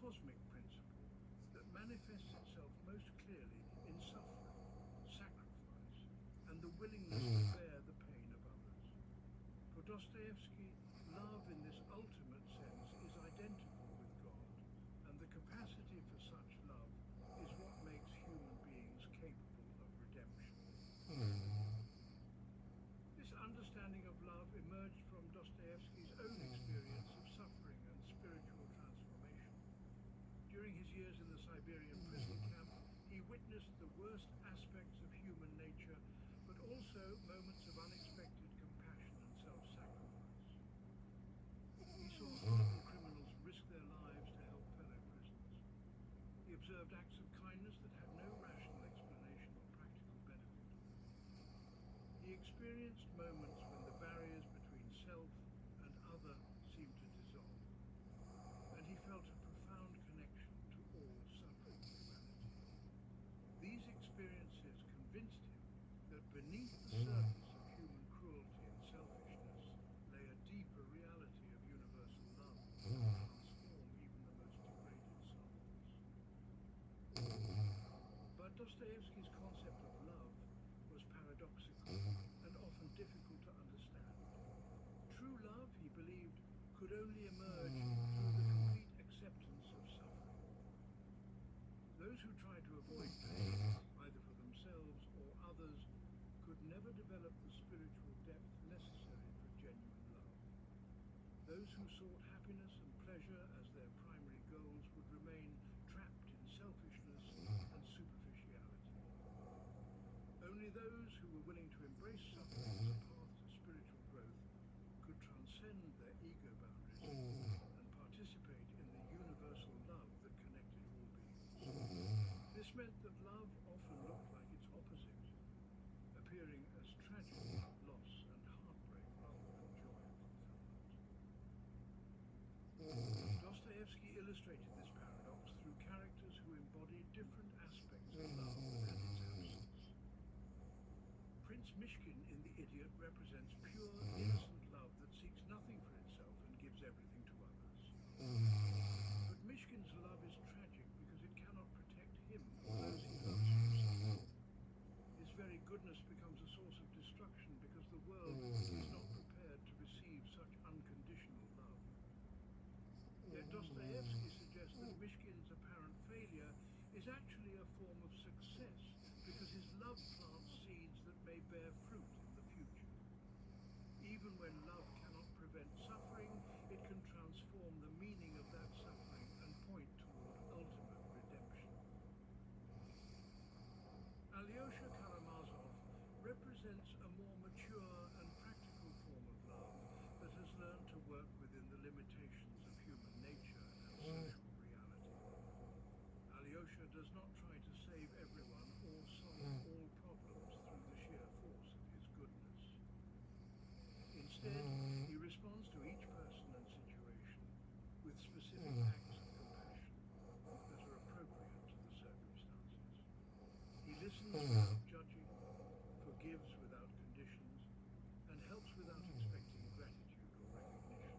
cosmic principle that manifests itself most clearly in suffering, sacrifice, and the willingness to bear the pain of others. For Dostoevsky, love in this ultimate sense is identical with God, and the capacity for such love is what makes human beings capable of redemption. This understanding of love emerged from Dostoevsky's own experience of suffering and spiritual transformation. During his years in the Siberian prison camp, he witnessed the worst aspects of human nature, but also moments of unexpected compassion and self-sacrifice. He saw hardened criminals risk their lives to help fellow prisoners. He observed acts of kindness that had no rational explanation or practical benefit. He experienced moments when the barriers between self and other seemed to dissolve, and he felt a profound connection to all suffering humanity. These experiences convinced him that beneath the surface of human cruelty and selfishness lay a deeper reality of universal love that could transform even the most degraded souls. But Dostoevsky's concept of love was paradoxical and often difficult to understand. True love, he believed, could only emerge through the complete acceptance of suffering. Those who tried to avoid pain, either for themselves or others, could never develop the spiritual depth necessary for genuine love. Those who sought happiness and pleasure as their primary goals would remain trapped in selfishness and superficiality. Only those who were willing to embrace suffering as a path to spiritual growth could transcend their ego boundaries and participate in the universal love that connected all beings. This meant that love often looked like its opposite, appearing as tragedy, loss, and heartbreak rather than joy and fulfillment. Dostoevsky illustrated this paradox through characters who embodied different aspects of love and its absence. Prince Mishkin in The Idiot represents pure, innocent love that seeks nothing for itself and gives everything to others. But Mishkin's love is tragic because it cannot protect him or those he loves from suffering. His very goodness becomes a source of destruction because the world is not prepared to receive such unconditional love. Yet Dostoevsky suggests that Mishkin's apparent failure is actually a form of success because his love plants seeds that may bear fruit in the future. Even when love cannot prevent suffering, it can transform the meaning of that suffering and point toward ultimate redemption. Alyosha Karamazov represents a more mature and practical form of love that has learned to work within the limitations of human nature and social reality. Alyosha does not try to save everyone or solve all problems through the sheer force of his goodness. Instead, he responds to each person and situation with specific acts of compassion that are appropriate to the circumstances. He listens without judging, forgives without conditions, and helps without expecting gratitude or recognition.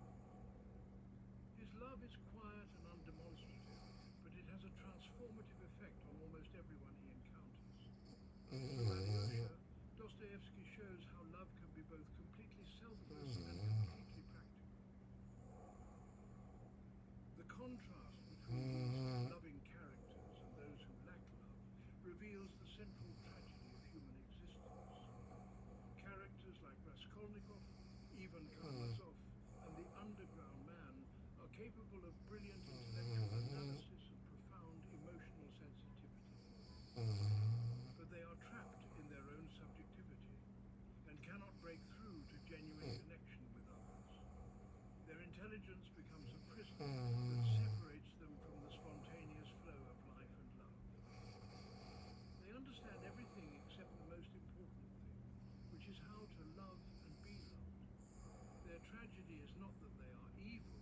His love is quiet and undemonstrative, but it has a transformative effect on almost everyone he encounters. Through Alyosha, Dostoevsky shows how love can be both completely selfless and completely practical. The contrast between these loving characters and those who lack love reveals the central tragedy of human existence. Characters like Raskolnikov, Ivan Karamazov, and the Underground Man are capable of brilliant intellectual analysis and profound emotional sensitivity. But they are trapped in their own subjectivity and cannot break through to genuine connection with others. Their intelligence becomes a prison that separates them from the spontaneous flow of life and love. They understand everything except the most important thing, which is how to love and be loved. Their tragedy is not that they are evil,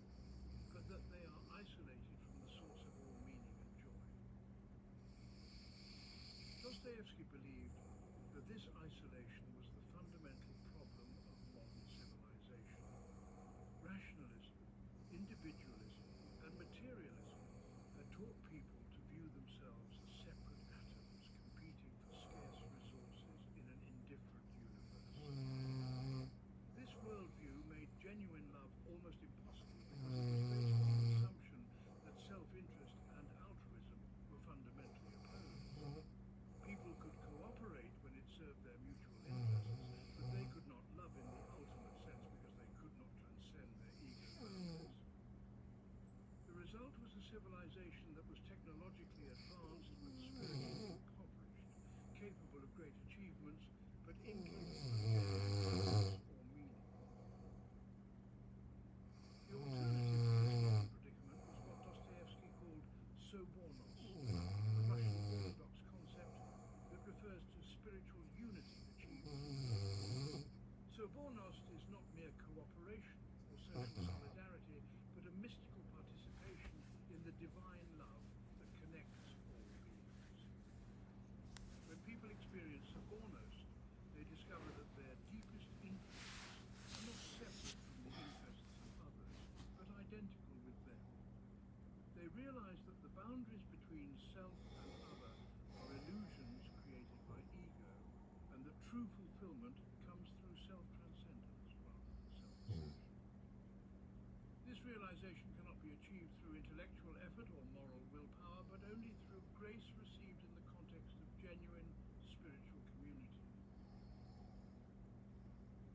but that they are isolated from the source of all meaning and joy. Dostoevsky believed that this isolation was the fundamental problem of modern civilization. Rationalism, individualism, and materialism had result was a civilization that was technologically advanced but spiritually impoverished, capable of great achievements but incapable of purpose or meaning. The alternative to this modern predicament was what Dostoevsky called sobornos, a Russian Orthodox concept that refers to spiritual unity achieved through love. Sobornost is not mere cooperation or social solidarity, but a mystical participation in the divine love that connects all beings. When people experience sobornost, they discover that their deepest interests are not separate from the interests of others, but identical with them. They realize that the boundaries between self and other are illusions created by ego, and that true fulfillment comes through self-transcendence rather than self-deception. This realization cannot be achieved through intellectual effort or moral willpower, but only through grace received in the context of genuine spiritual community.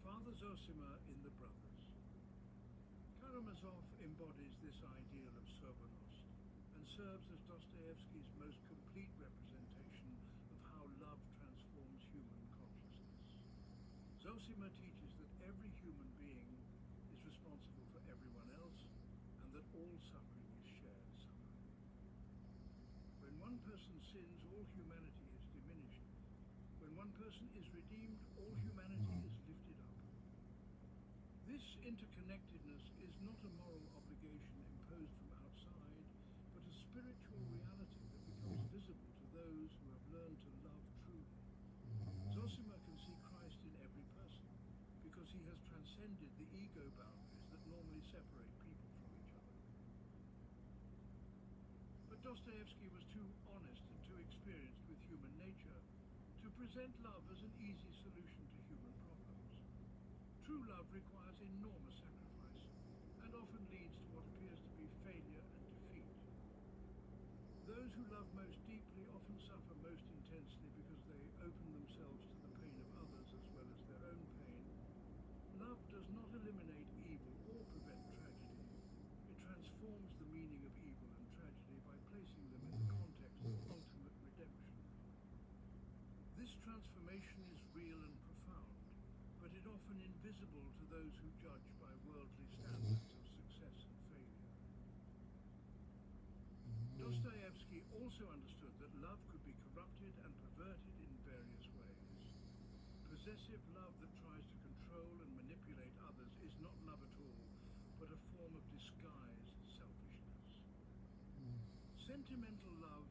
Father Zosima in The Brothers. Karamazov embodies this ideal of sobornost and serves as Dostoevsky's most complete representation of how love transforms human consciousness. Zosima teaches that every human being is responsible for everyone else, and that all suffering is shared suffering. When one person sins, all humanity is diminished. When one person is redeemed, all humanity is lifted up. This interconnectedness is not a moral obligation imposed from outside, but a spiritual reality that becomes visible to those who have learned to love truly. Zosima can see Christ in every person, because he has transcended the ego boundaries that normally separate people from each other. But Dostoevsky was too honest and too experienced with human nature to present love as an easy solution to human problems. True love requires enormous sacrifice and often leads to what appears to be failure and defeat. Those who love most deeply often suffer most intensely because they open themselves to the pain of others as well as their own pain. Love does not eliminate evil or prevent tragedy. It transforms the meaning of evil and tragedy by placing them in the context of ultimate redemption. This transformation is real and profound, but it often invisible to those who judge by worldly standards of success and failure. Dostoevsky also understood that love could be corrupted and perverted in various ways. Possessive love that tries to control and manipulate others is not love at all, but a form of disguised selfishness. Sentimental love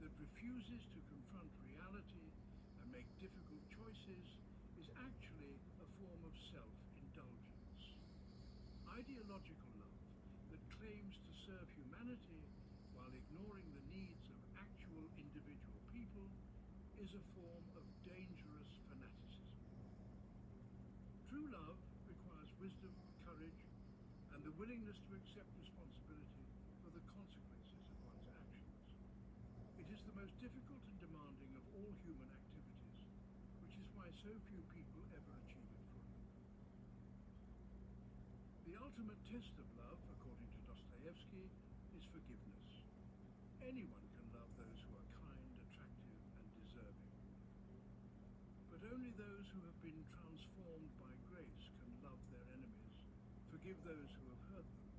that refuses to confront reality and make difficult choices is actually a form of self-indulgence. Ideological love that claims to serve humanity while ignoring the needs of actual individual people is a form of dangerous fanaticism. True love requires wisdom, courage, and the willingness to accept responsibility for the consequences of one's actions. It is the most difficult and demanding of all human activities, which is why so few people ever achieve it fully. The ultimate test of love, according to Dostoevsky, is forgiveness. Anyone can love those who are kind, attractive, and deserving. But only those who have been transformed by grace can love their enemies, forgive those who have hurt them,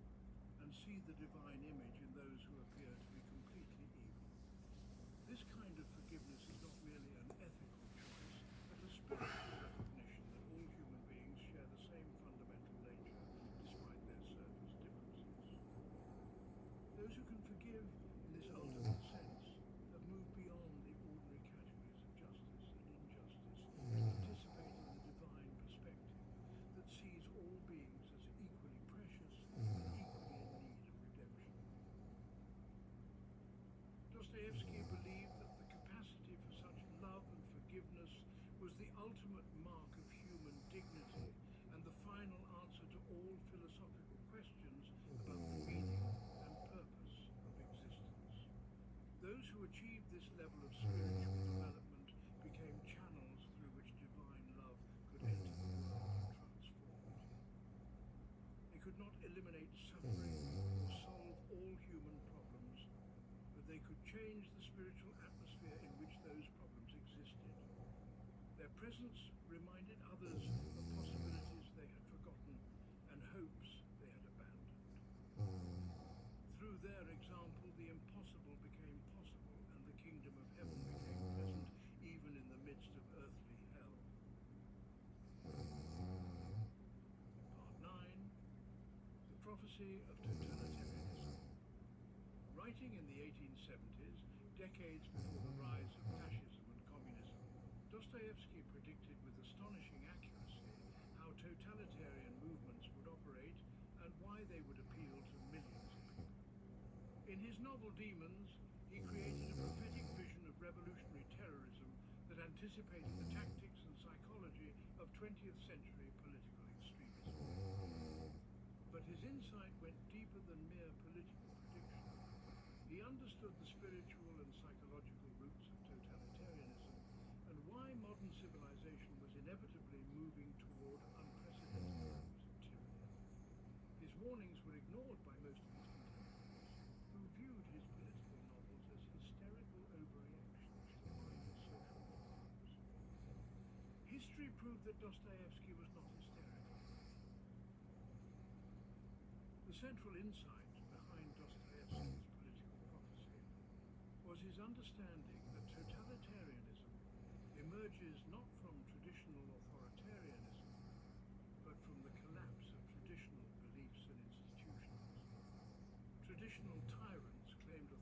and see the divine image in those who appear to be completely evil. This kind of forgiveness is not merely an ethical choice, but a spiritual recognition that all human beings share the same fundamental nature, despite their surface differences. Those who can forgive in this ultimate sense have moved beyond the ordinary categories of justice and injustice to participate in the divine perspective that sees all beings as equally precious and equally in need of redemption. Dostoevsky believed that the capacity for such love and forgiveness was the ultimate mark of human dignity and the final answer to all philosophical questions about the meaning and purpose of existence. Those who achieved this level of spiritual development became channels through which divine love could enter the world and transform it. It could not eliminate suffering or solve all human changed the spiritual atmosphere in which those problems existed. Their presence reminded others of possibilities they had forgotten and hopes they had abandoned. Through their example, the impossible became possible, and the kingdom of heaven became present even in the midst of earthly hell. Part 9. The Prophecy of Totalitarianism. Writing in the 1870s, decades before the rise of fascism and communism, Dostoevsky predicted with astonishing accuracy how totalitarian movements would operate and why they would appeal to millions of people. In his novel Demons, he created a prophetic vision of revolutionary terrorism that anticipated the tactics and psychology of 20th century political extremism. But his insight went deeper than mere political prediction. He understood the spiritual and psychological roots of totalitarianism and why modern civilization was inevitably moving toward unprecedented forms of tyranny. His warnings were ignored by most of his contemporaries, who viewed his political novels as hysterical overreactions to minor social problems. History proved that Dostoevsky was not hysterical. The central insight behind Dostoevsky's political prophecy was his understanding that totalitarianism emerges not from traditional authoritarianism, but from the collapse of traditional beliefs and institutions. Traditional tyrants